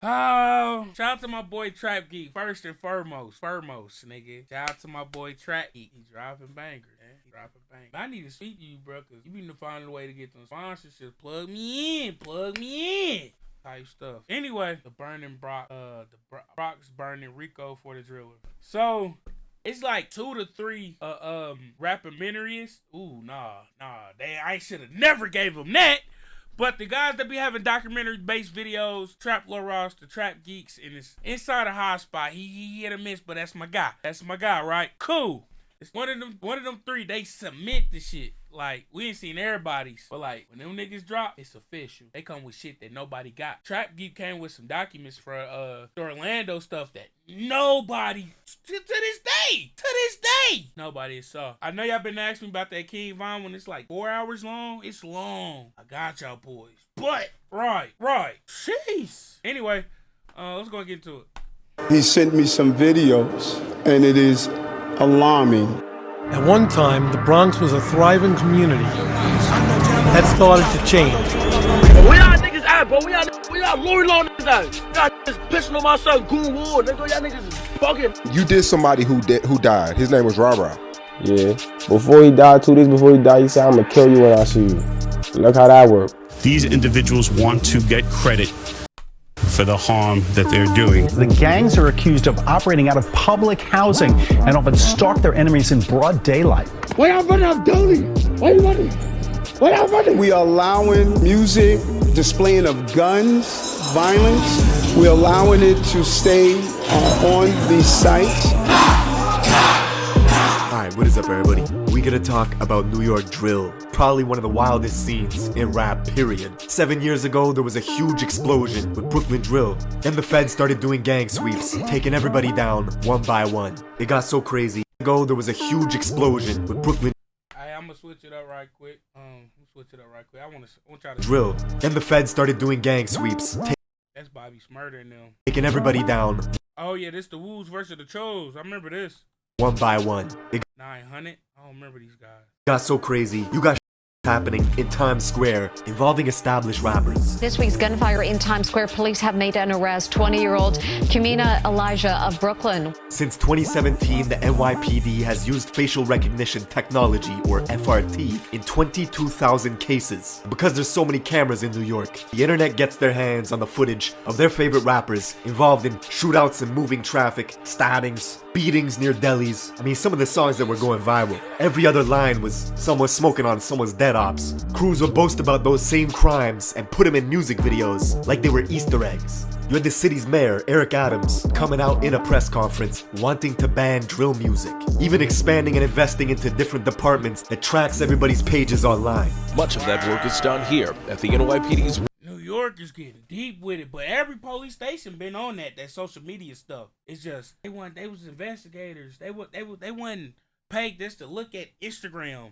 Oh, shout out to my boy Trap Geek. First and foremost, nigga. Shout out to my boy Trap Geek. He's dropping bangers, man. He's dropping bangers. I need to speak to you, bro, because you need to find a way to get some sponsorships. Plug me in. Type stuff. Anyway, the Bronx burning RICO for the driller. So, it's like 2 to 3 rappamentaries. Ooh, nah. I should have never gave them that. But the guys that be having documentary-based videos, Trap Lil Ross, the Trap Geeks, and it's inside a hotspot. He hit a miss, but that's my guy. That's my guy, right? Cool. It's one of them 3. They submit the shit. Like, we ain't seen everybody's. But like, when them niggas drop, it's official. They come with shit that nobody got. Trap Geek came with some documents for Orlando stuff that nobody to this day nobody saw. I know y'all been asking me about that King Von when it's like 4 hours long. It's long. I got y'all boys. But right. Jeez. Anyway, let's go and get into it. He sent me some videos, and it is alarming. At one time, the Bronx was a thriving community. That started to change. We y'all niggas out, bro. We y'all Lori Law niggas out. Y'all niggas pissing on my son, Goon Ward. Nigga, y'all niggas is fucking. You did somebody who died. His name was Rara. Yeah. Before he died, 2 days before he died, he said, "I'm gonna kill you when I see you." Look how that worked. These individuals want to get credit for the harm that they're doing. The gangs are accused of operating out of public housing and often stalk their enemies in broad daylight. Why y'all running out of Dolly? Why you running? Why y'all running? We are allowing music, displaying of guns, violence. We're allowing it to stay on these sites. Alright, what is up, everybody? We gonna talk about New York drill. Probably one of the wildest scenes in rap, period. 7 years ago, there was a huge explosion with Brooklyn drill. Then the feds started doing gang sweeps, taking everybody down one by one. It got so crazy. There was a huge explosion with Brooklyn. I'm gonna switch it up right quick. I want y'all to drill. Then the feds started doing gang sweeps. That's Bobby Smurder and them. Taking everybody down. Oh yeah, this the Woos versus the Chos. I remember this. One by one. 900. I don't remember these guys. Got so crazy. You got happening in Times Square involving established rappers. This week's gunfire in Times Square, police have made an arrest. 20-year-old Kumina Elijah of Brooklyn. Since 2017, the NYPD has used facial recognition technology, or FRT, in 22,000 cases. Because there's so many cameras in New York, the internet gets their hands on the footage of their favorite rappers involved in shootouts and moving traffic, stabbings, beatings near delis. I mean, some of the songs that were going viral. Every other line was someone smoking on someone's dead ops. Crews would boast about those same crimes and put them in music videos like they were Easter eggs. You had the city's mayor, Eric Adams, coming out in a press conference wanting to ban drill music, even expanding and investing into different departments that tracks everybody's pages online. Much of that work is done here at the NYPD's. New York is getting deep with it, but every police station been on that social media stuff. It's just they was investigators. They wasn't paid just to look at Instagram.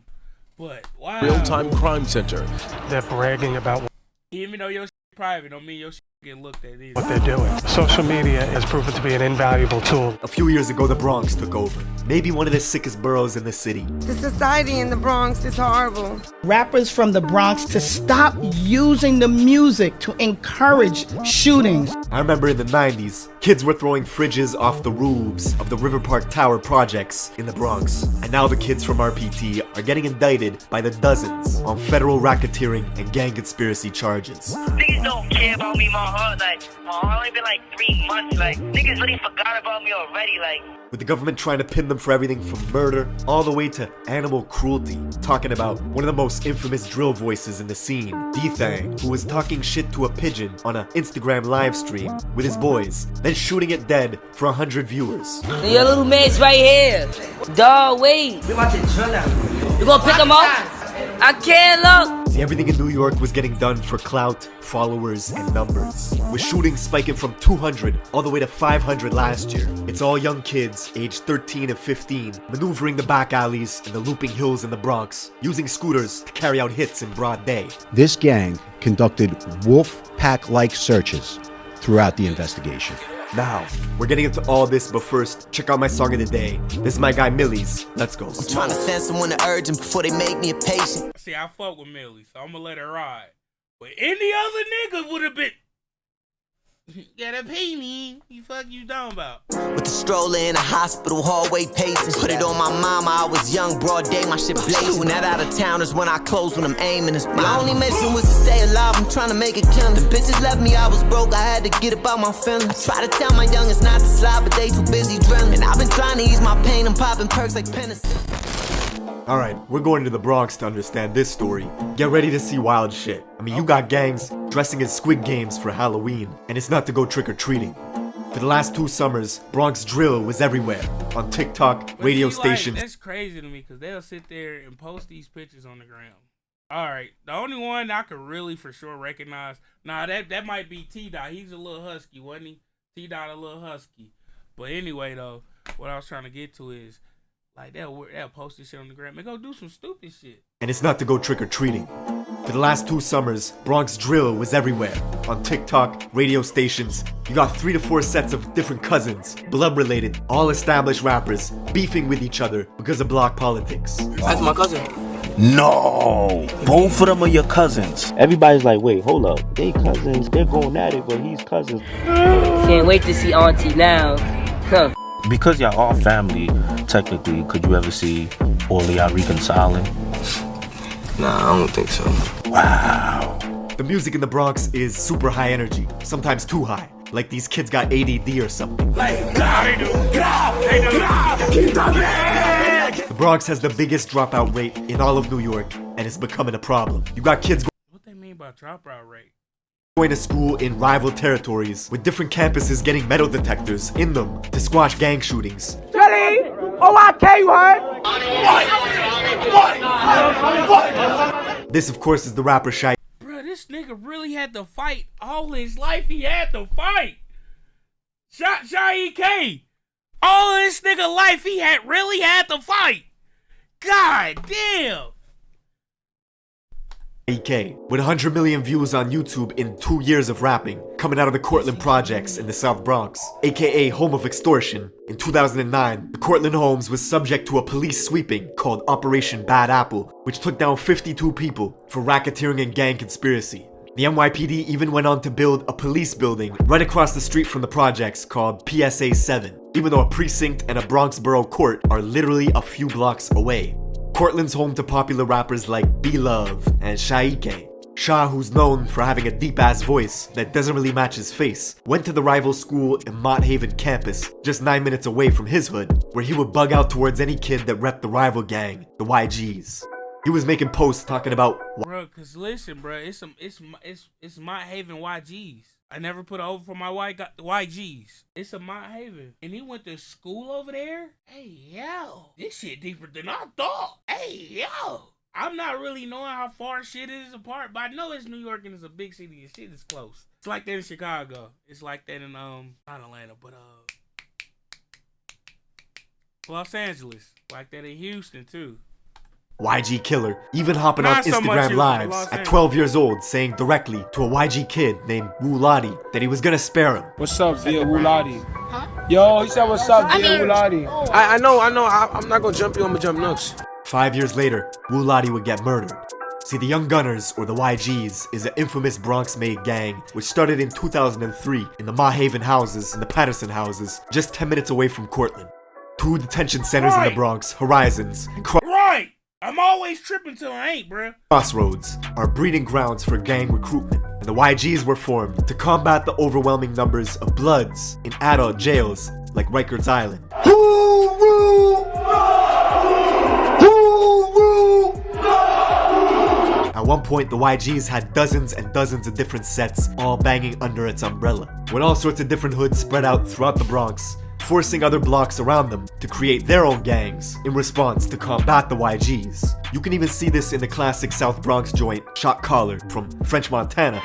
But wow. Real-time crime center. They're bragging about even though your shit private don't mean your shit get looked at either. what they're doing. Social media has proven to be an invaluable tool. A few years ago, the Bronx took over. Maybe one of the sickest boroughs in the city. The society in the Bronx is horrible. Rappers from the Bronx to stop using the music to encourage shootings. I remember in the 90s, kids were throwing fridges off the roofs of the River Park Tower projects in the Bronx. And now the kids from RPT are getting indicted by the dozens on federal racketeering and gang conspiracy charges. Niggas don't care about me, my heart, only been like 3 months, niggas really forgot about me already, With the government trying to pin them for everything from murder all the way to animal cruelty. Talking about one of the most infamous drill voices in the scene, D-Thang, who was talking shit to a pigeon on an Instagram live stream with his boys, then shooting it dead for 100 viewers. Your little mate's right here. Dawg, wait. We about to drill out. You gonna pick him up? I can't look. See, everything in New York was getting done for clout, followers, and numbers. With shootings spiking from 200 all the way to 500 last year. It's all young kids, aged 13 and 15, maneuvering the back alleys and the looping hills in the Bronx, using scooters to carry out hits in broad day. This gang conducted wolf pack-like searches throughout the investigation. Now, we're getting into all this, but first, check out my song of the day. This is my guy Millie's. Let's go. I'm trying to send someone to urgent before they make me a patient. See, I fuck with Millie, so I'm gonna let her ride. But any other nigga would have been... Get a penny. You fuck you down about. With the stroller in a hospital hallway pacing. Put it on my mama, I was young, broad day, my shit blazing. Shooting at out of towners when I close, when I'm aiming. My only mission was to stay alive, I'm trying to make a killing. The bitches left me, I was broke, I had to get about my feelings. I try to tell my youngest not to slide, but they too busy drilling. And I've been trying to ease my pain, I'm popping perks like penicillin. Alright, we're going to the Bronx to understand this story. Get ready to see wild shit. I mean, you got gangs dressing as Squid Games for Halloween, and it's not to go trick-or-treating. For the last 2 summers, Bronx drill was everywhere. On TikTok, radio stations. That's crazy to me, because they'll sit there and post these pictures on the ground. Alright, the only one I could really for sure recognize, that might be T-Dot. He's a little husky, wasn't he? T-Dot a little husky. But anyway, though, what I was trying to get to is, like, they'll post this shit on the gram and go do some stupid shit. And it's not to go trick-or-treating. For the last 2 summers, Bronx drill was everywhere. On TikTok, radio stations, you got 3 to 4 sets of different cousins, blood-related, all established rappers, beefing with each other because of block politics. That's my cousin. No, both of them are your cousins. Everybody's like, wait, hold up. They cousins, they're going at it, but he's cousins. Can't wait to see Auntie now. Huh. Because y'all are family, technically, could you ever see all of y'all reconciling? Nah, I don't think so. Wow. The music in the Bronx is super high energy, sometimes too high. Like these kids got ADD or something. The Bronx has the biggest dropout rate in all of New York, and it's becoming a problem. You got kids What they mean by dropout rate? Going to school in rival territories, with different campuses getting metal detectors in them to squash gang shootings. Jelly! OIK, you heard? What? This, of course, is the rapper Shy. Bro, this nigga really had to fight all his life. He had to fight. Shy K. All this nigga life, he really had to fight. God damn. EK, with 100 million views on YouTube in 2 years of rapping, coming out of the Cortland projects in the South Bronx, aka home of extortion. In 2009, the Cortland Homes was subject to a police sweeping called Operation Bad Apple, which took down 52 people for racketeering and gang conspiracy. The NYPD even went on to build a police building right across the street from the projects called PSA 7, even though a precinct and a Bronx Borough Court are literally a few blocks away. Cortland's home to popular rappers like B-Love and Shaike. Shah, who's known for having a deep-ass voice that doesn't really match his face, went to the rival school in Mott Haven campus, just 9 minutes away from his hood, where he would bug out towards any kid that repped the rival gang, the YGs. He was making posts talking about, bro, cause listen, bro, it's Mott Haven YGs. I never put over for my YGs. It's a Mott Haven. And he went to school over there? Hey, yo. This shit deeper than I thought. Hey, yo. I'm not really knowing how far shit is apart, but I know it's New York and it's a big city and shit is close. It's like that in Chicago. It's like that in, not Atlanta, but, Los Angeles. Like that in Houston, too. YG killer, even hopping on Instagram lives at 12 years old saying directly to a YG kid named Wulati that he was gonna spare him. What's up, Via Wulati? Huh? Yo, he said what's up, Via Wulati? I know, I'm not gonna jump you, I'm gonna jump nuts. 5 years later, Wulati would get murdered. See, the Young Gunners, or the YGs, is an infamous Bronx-made gang which started in 2003 in the Mott Haven houses and the Patterson houses, just 10 minutes away from Cortland. 2 detention centers in the Bronx, Horizons, and Right! I'm always tripping till I ain't, bruh. Crossroads are breeding grounds for gang recruitment, and the YGs were formed to combat the overwhelming numbers of Bloods in adult jails like Rikers Island. At one point, the YGs had dozens and dozens of different sets all banging under its umbrella, with all sorts of different hoods spread out throughout the Bronx, forcing other blocks around them to create their own gangs in response to combat the YGs. You can even see this in the classic South Bronx joint, Shot Caller from French Montana.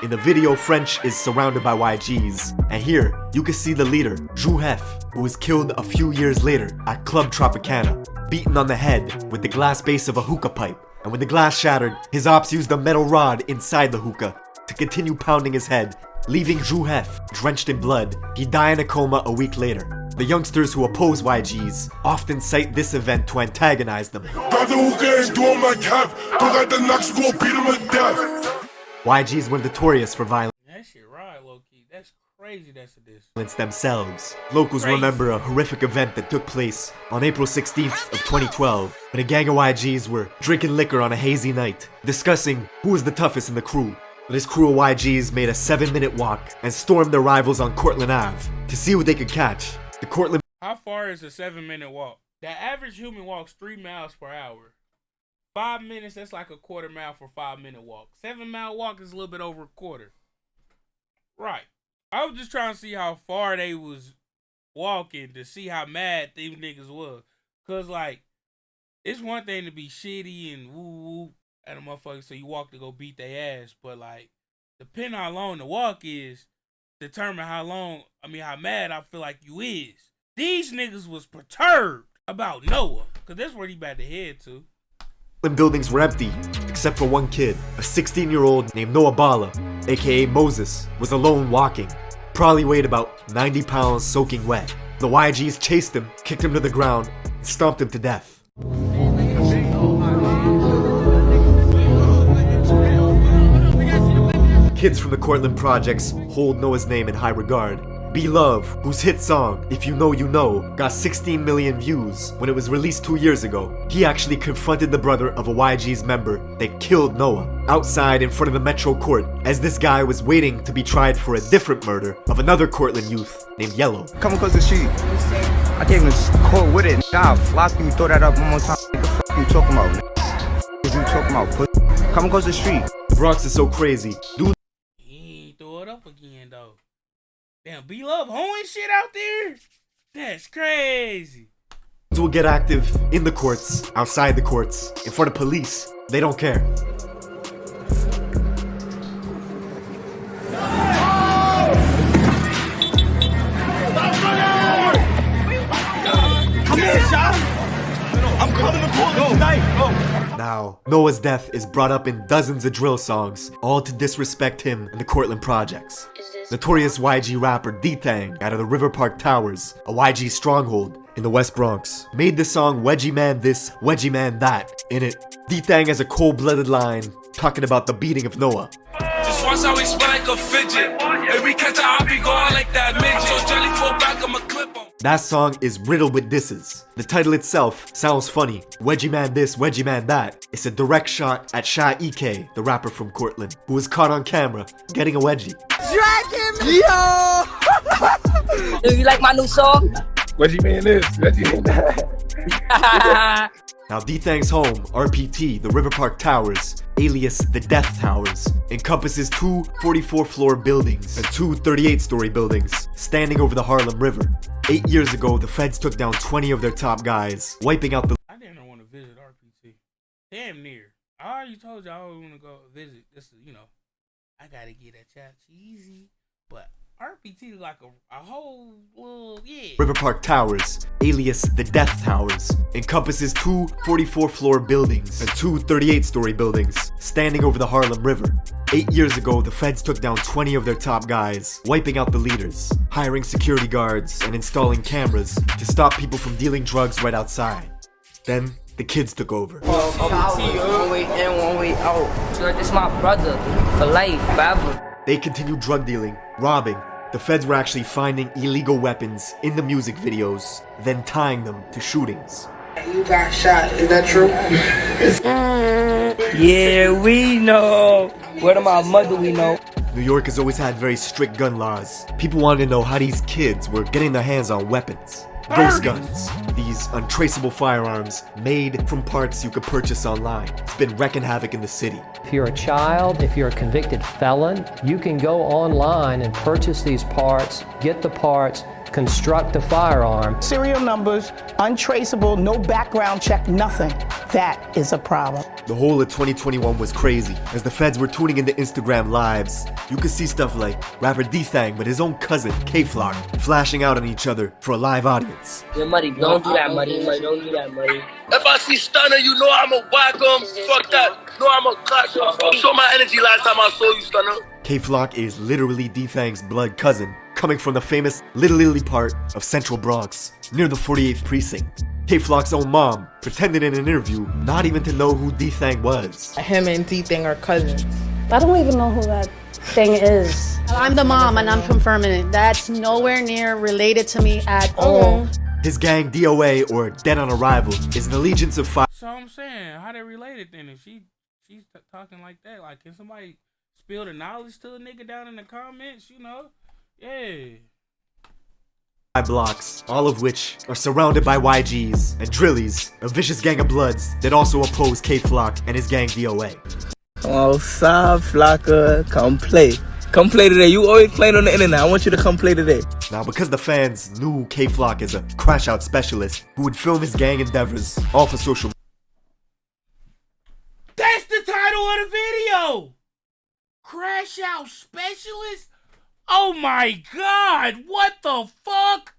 In the video, French is surrounded by YGs, and here you can see the leader, Drew Hef, who was killed a few years later at Club Tropicana, beaten on the head with the glass base of a hookah pipe. And when the glass shattered, his ops used a metal rod inside the hookah to continue pounding his head, leaving Drew Hef drenched in blood. He died in a coma a week later. The youngsters who oppose YGs often cite this event to antagonize them. YGs were notorious for violence. That shit right, low-key. That's crazy. That's this. Themselves. Locals remember a horrific event that took place on April 16th of 2012 when a gang of YGs were drinking liquor on a hazy night, discussing who was the toughest in the crew. This crew of YGs made a 7-minute walk and stormed their rivals on Cortlandt Ave to see what they could catch. The Cortlandt. How far is a 7-minute walk? The average human walks 3 miles per hour. 5 minutes, that's like a quarter mile for 5-minute walk. 7-mile walk is a little bit over a quarter. Right. I was just trying to see how far they was walking to see how mad these niggas was. Cause like, it's one thing to be shitty and woo at a motherfucker, so you walk to go beat their ass. But like, depending on how long the walk is, determine how mad I feel like you is. These niggas was perturbed about Noah, cause that's where he about to head to. Buildings were empty, except for one kid. A 16-year-old named Noah Balla, aka Moses, was alone walking. Probably weighed about 90 pounds soaking wet. The YGs chased him, kicked him to the ground, and stomped him to death. Kids from the Cortlandt projects hold Noah's name in high regard. Be Love, whose hit song, If You Know You Know, got 16 million views when it was released 2 years ago. He actually confronted the brother of a YG's member that killed Noah outside in front of the Metro Court as this guy was waiting to be tried for a different murder of another Cortlandt youth named Yellow. Come across the street. I came to court with it. Nah, last time you throw that up one more time. What the fuck you talking about? What you talking about, pussy? Come across the street. The Bronx is so crazy. Dude, he ain't throw it up again though. Damn, Be Love hoeing shit out there? That's crazy. will get active in the courts, outside the courts, in front of police. They don't care. Come here, Sean. I'm coming to court tonight. Now, Noah's death is brought up in dozens of drill songs, all to disrespect him and the Cortlandt projects. Notorious YG rapper D-Thang out of the River Park Towers, a YG stronghold in the West Bronx, made the song Wedgie Man This, Wedgie Man That. In it, D-Thang has a cold-blooded line talking about the beating of Noah. Just once I spin like a fidget, and we catch a hoppy going like that midget. So jelly fall back, I'm a clip on. That song is riddled with disses. The title itself sounds funny. Wedgie Man This, Wedgie Man That. It's a direct shot at Shy EK, the rapper from Cortlandt, who was caught on camera getting a wedgie. Drag him! Yo! Do you like my new song? Wedgie Man This, Wedgie Man That. Now D-Thang's home, RPT, the River Park Towers, alias the Death Towers, encompasses two 44-floor buildings and two 38-story buildings, standing over the Harlem River. 8 years ago, the feds took down 20 of their top guys, wiping out the... I didn't want to visit RPT. Damn near. I already told you I always want to go visit. This is, you know, I gotta get that chat cheesy, but RPT is like a whole little, yeah. River Park Towers, alias the Death Towers, encompasses two 44-floor buildings and two 38-story buildings, standing over the Harlem River. 8 years ago, the feds took down 20 of their top guys, wiping out the leaders, hiring security guards, and installing cameras to stop people from dealing drugs right outside. Then, the kids took over. One way in, one way out. So this is my brother for life, forever. They continued drug dealing, robbing. The feds were actually finding illegal weapons in the music videos, then tying them to shootings. You got shot, is that true? Yeah, we know. Word of my mother, we know. New York has always had very strict gun laws. People wanted to know how these kids were getting their hands on weapons. Ghost guns, these untraceable firearms made from parts you could purchase online. It's been wrecking havoc in the city. If you're a child, if you're a convicted felon, you can go online and purchase these parts, get the parts, construct a firearm. Serial numbers, untraceable, no background check, nothing. That is a problem. The whole of 2021 was crazy. As the feds were tuning into Instagram lives, you could see stuff like rapper D-Thang with his own cousin, K-Flock, flashing out on each other for a live audience. Yeah, Muddy, don't do that, Muddy. Don't do that, Muddy. If I see Stunner, you know I'ma whack him. Fuck that. No, I'ma clash him. You saw my energy last time I saw you, Stunner. K-Flock is literally D-Thang's blood cousin, coming from the famous Little Italy part of Central Bronx, near the 48th precinct. K-Flock's own mom pretended in an interview not even to know who D-Thang was. Him and D-Thang are cousins. I don't even know who that thing is. I'm the mom and I'm confirming it. That's nowhere near related to me at all. His gang DOA, or Dead on Arrival, is an allegiance of fire. So I'm saying, how they related then? If she's talking like that, like, can somebody spill the knowledge to a nigga down in the comments? You know, yeah. Blocks, all of which are surrounded by YGs and Drillies, a vicious gang of bloods that also oppose K-Flock and his gang DOA. Oh, Sa Flocka, come play. Come play today. You always playing on the internet. I want you to come play today. Now, because the fans knew K-Flock as a crash-out specialist who would film his gang endeavors all for social media. That's the title of the video! Crash Out Specialist? Oh my god, what the fuck?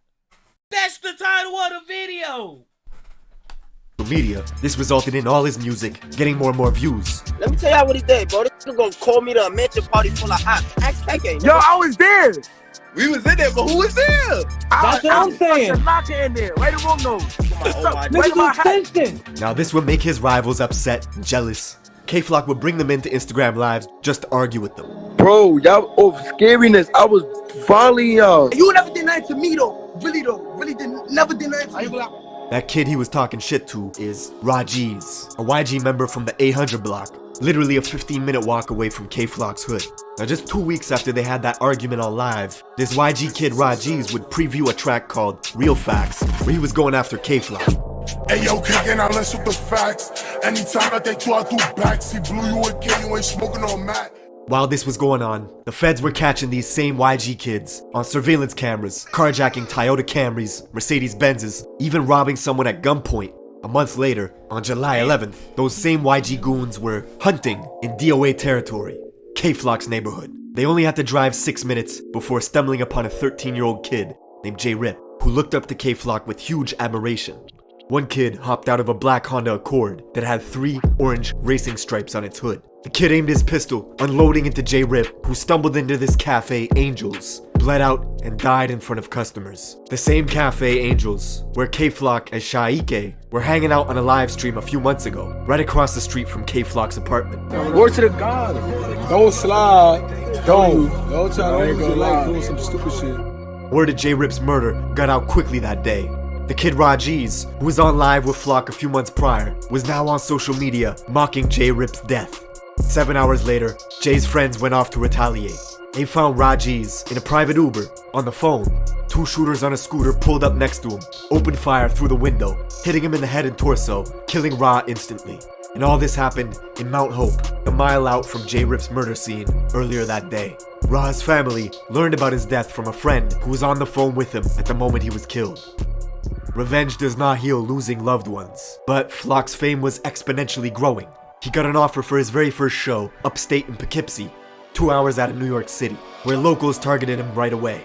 That's the title of the video! Media, this resulted in all his music getting more and more views. Let me tell y'all what he did, bro. This nigga gonna call me to a mansion party full of hot. Ask KK. Yo, I was there. We was in there, but who was there? That's what I'm saying. Knocker in there. Right the wrong nose. Now this would make his rivals upset and jealous. K-Flock would bring them into Instagram lives just to argue with them. Bro, y'all of scariness. I was volleying y'all. You never did nothing to me though. Really never did nothing to me. That kid he was talking shit to is Rajiz, a YG member from the 800 block, literally a 15-minute walk away from K-Flock's hood. Now just 2 weeks after they had that argument on live, this YG kid Rajiz would preview a track called Real Facts, where he was going after K-Flock. Hey yo, kicking out, let's with the facts. Anytime that they throw out through backs, he blew you a K, you ain't smoking on Mac. While this was going on, the feds were catching these same YG kids on surveillance cameras, carjacking Toyota Camrys, Mercedes Benzes, even robbing someone at gunpoint. A month later, on July 11th, those same YG goons were hunting in DOA territory, K-Flock's neighborhood. They only had to drive 6 minutes before stumbling upon a 13-year-old kid named J-Rip, who looked up to K-Flock with huge admiration. One kid hopped out of a black Honda Accord that had 3 orange racing stripes on its hood. The kid aimed his pistol, unloading into J-Rip, who stumbled into this cafe, Angels, bled out, and died in front of customers. The same cafe, Angels, where K-Flock and Shaike were hanging out on a live stream a few months ago, right across the street from K-Flock's apartment. Word to the God. Don't slide. Don't try to go like doing some stupid shit. Word of J-Rip's murder got out quickly that day. The kid Rajiz, who was on live with Flock a few months prior, was now on social media mocking J-Rip's death. 7 hours later, Jay's friends went off to retaliate. They found Rajiz in a private Uber. On the phone, 2 shooters on a scooter pulled up next to him, opened fire through the window, hitting him in the head and torso, killing Ra instantly. And all this happened in Mount Hope, a mile out from J-Rip's murder scene earlier that day. Ra's family learned about his death from a friend who was on the phone with him at the moment he was killed. Revenge does not heal losing loved ones, but Flock's fame was exponentially growing. He got an offer for his very first show, upstate in Poughkeepsie, 2 hours out of New York City, where locals targeted him right away.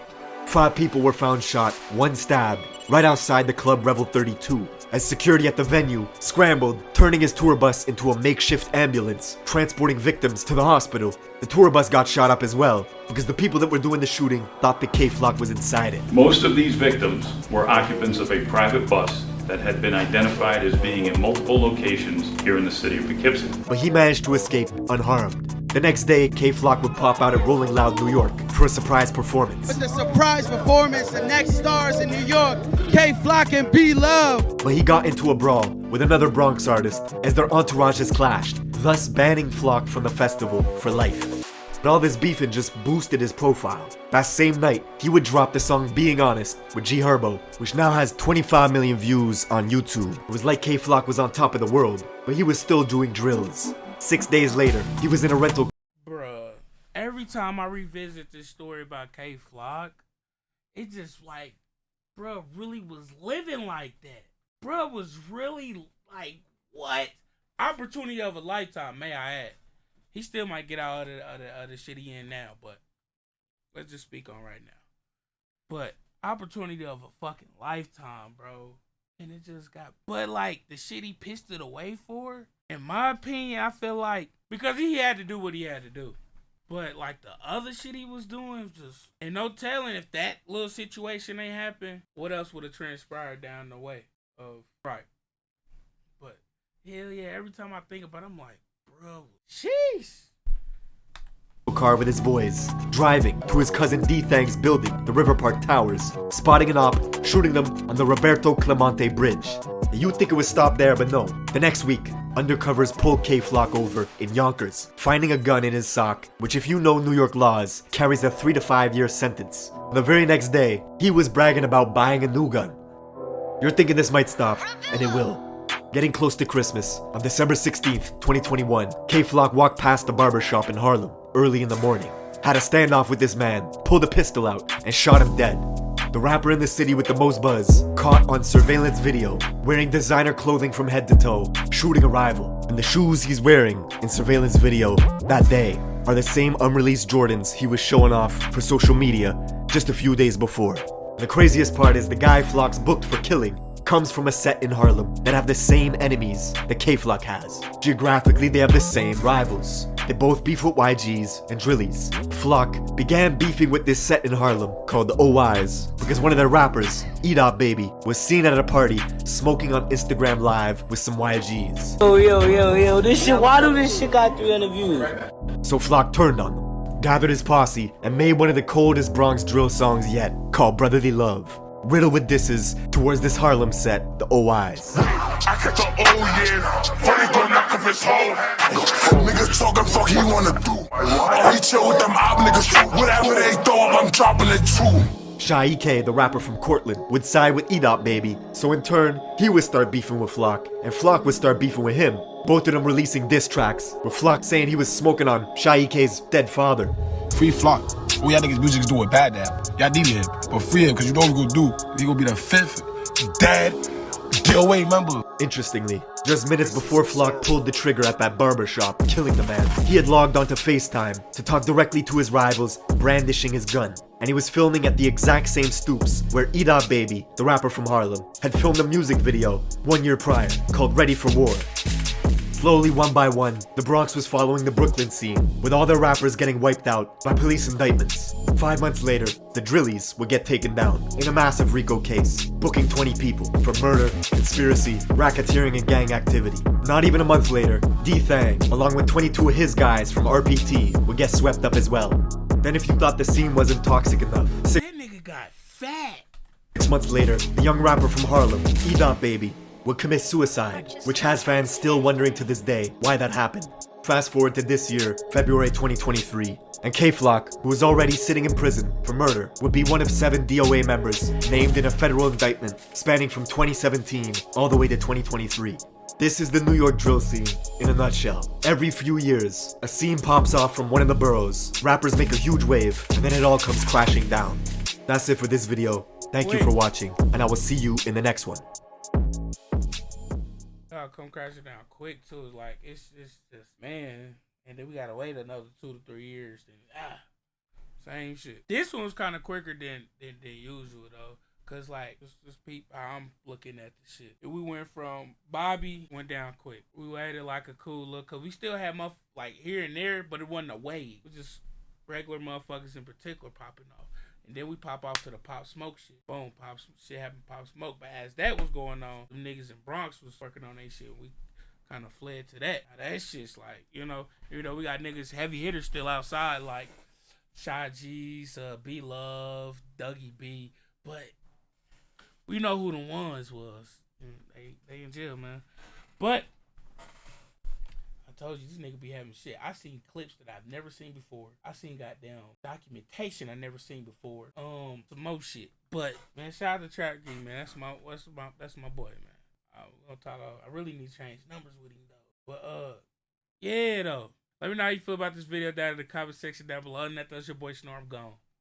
5 people were found shot, 1 stabbed, right outside the club Revel 32, as security at the venue scrambled, turning his tour bus into a makeshift ambulance, transporting victims to the hospital. The tour bus got shot up as well, because the people that were doing the shooting thought the K-Flock was inside it. Most of these victims were occupants of a private bus that had been identified as being in multiple locations here in the city of Poughkeepsie. But he managed to escape unharmed. The next day, K-Flock would pop out at Rolling Loud, New York for a surprise performance. With the surprise performance, the next stars in New York, K-Flock and B-Love. But he got into a brawl with another Bronx artist as their entourages clashed, thus banning Flock from the festival for life. But all this beefing just boosted his profile. That same night, he would drop the song Being Honest with G Herbo, which now has 25 million views on YouTube. It was like K-Flock was on top of the world, but he was still doing drills. 6 days later, he was in a rental. Bruh, every time I revisit this story about K-Flock, it's just like, bruh really was living like that. Bruh was really like, what? Opportunity of a lifetime, may I add. He still might get out of the shit he in now, but let's just speak on right now. But opportunity of a fucking lifetime, bro. And it just got, but like the shit he pissed it away for, in my opinion, I feel like, because he had to do what he had to do. But like the other shit he was doing was just, and no telling if that little situation ain't happened, what else would have transpired down the way of right. But hell yeah, every time I think about it, I'm like, bro, sheesh. Car with his boys, driving to his cousin D-Thang's building, the River Park Towers, spotting an op, shooting them on the Roberto Clemente Bridge. You'd think it would stop there, but no. The next week, undercovers pull K-Flock over in Yonkers, finding a gun in his sock, which if you know New York laws, carries a 3 to 5 year sentence. The very next day, he was bragging about buying a new gun. You're thinking this might stop, and it will. Getting close to Christmas, on December 16th, 2021, K-Flock walked past the barber shop in Harlem early in the morning, had a standoff with this man, pulled a pistol out, and shot him dead. The rapper in the city with the most buzz, caught on surveillance video, wearing designer clothing from head to toe, shooting a rival. And the shoes he's wearing in surveillance video that day are the same unreleased Jordans he was showing off for social media just a few days before. The craziest part is the guy Flock's booked for killing comes from a set in Harlem that have the same enemies that K-Flock has. Geographically, they have the same rivals. They both beef with YGs and Drillies. Flock began beefing with this set in Harlem called the OIs because one of their rappers, E-Dot Baby, was seen at a party smoking on Instagram Live with some YGs. Yo, this shit, why do this shit got 300 views? So Flock turned on them, gathered his posse, and made one of the coldest Bronx drill songs yet, called Brotherly Love, riddled with disses towards this Harlem set, the OIs. I catch a yeah, funny gon' knock off his hoe. Niggas talking fuck he wanna do. He chill with them op niggas too. Whatever they throw up, I'm dropping it too. Shy EK, the rapper from Cortland, would side with E-Dot Baby, so in turn, he would start beefing with Flock, and Flock would start beefing with him. Both of them releasing diss tracks, with Flock saying he was smoking on Shy EK's dead father. Free Flock. All y'all niggas music's doing bad now. Y'all need him, but free him, cause you know what we gonna do. He gonna be the 5th dead DOA member. Interestingly, just minutes before Flock pulled the trigger at that barber shop, killing the man, he had logged onto FaceTime to talk directly to his rivals, brandishing his gun. And he was filming at the exact same stoops where E-Dot Baby, the rapper from Harlem, had filmed a music video 1 year prior called Ready for War. Slowly, one by one, the Bronx was following the Brooklyn scene, with all their rappers getting wiped out by police indictments. 5 months later, the Drillies would get taken down in a massive RICO case, booking 20 people for murder, conspiracy, racketeering, and gang activity. Not even a month later, D-Thang, along with 22 of his guys from RPT, would get swept up as well. Then if you thought the scene wasn't toxic enough, that nigga got fat. 6 months later, the young rapper from Harlem, E-Dot Baby, would commit suicide, which has fans still wondering to this day why that happened. Fast forward to this year, February 2023, and K-Flock, who was already sitting in prison for murder, would be one of 7 DOA members named in a federal indictment spanning from 2017 all the way to 2023. This is the New York drill scene in a nutshell. Every few years, a scene pops off from one of the boroughs, rappers make a huge wave, and then it all comes crashing down. That's it for this video. Thank you for watching, and I will see you in the next one. Come crashing down quick too. Like it's just man, and then we gotta wait another 2 to 3 years. Then same shit. This one's kind of quicker than usual though, cause like just peep how I'm looking at the shit. We went from Bobby went down quick. We waited like a cool look, cause we still had like here and there, but it wasn't a wave. It was just regular motherfuckers in particular popping off. And then we pop off to the Pop Smoke shit. Boom, shit happened Pop Smoke. But as that was going on, them niggas in Bronx was working on their shit. We kind of fled to that. Now that shit's like, you know, we got niggas, heavy hitters still outside, like Shy G's, B Love, Dougie B. But we know who the ones was. They in jail, man. But I told you, this nigga be having shit. I seen clips that I've never seen before. I seen goddamn documentation I never seen before. Some more shit. But man, shout out to Trap Geek, man. That's my boy, man. I really need to change numbers with him though. But yeah though. Let me know how you feel about this video down in the comment section down below. And that's your boy Snor. I'm gone.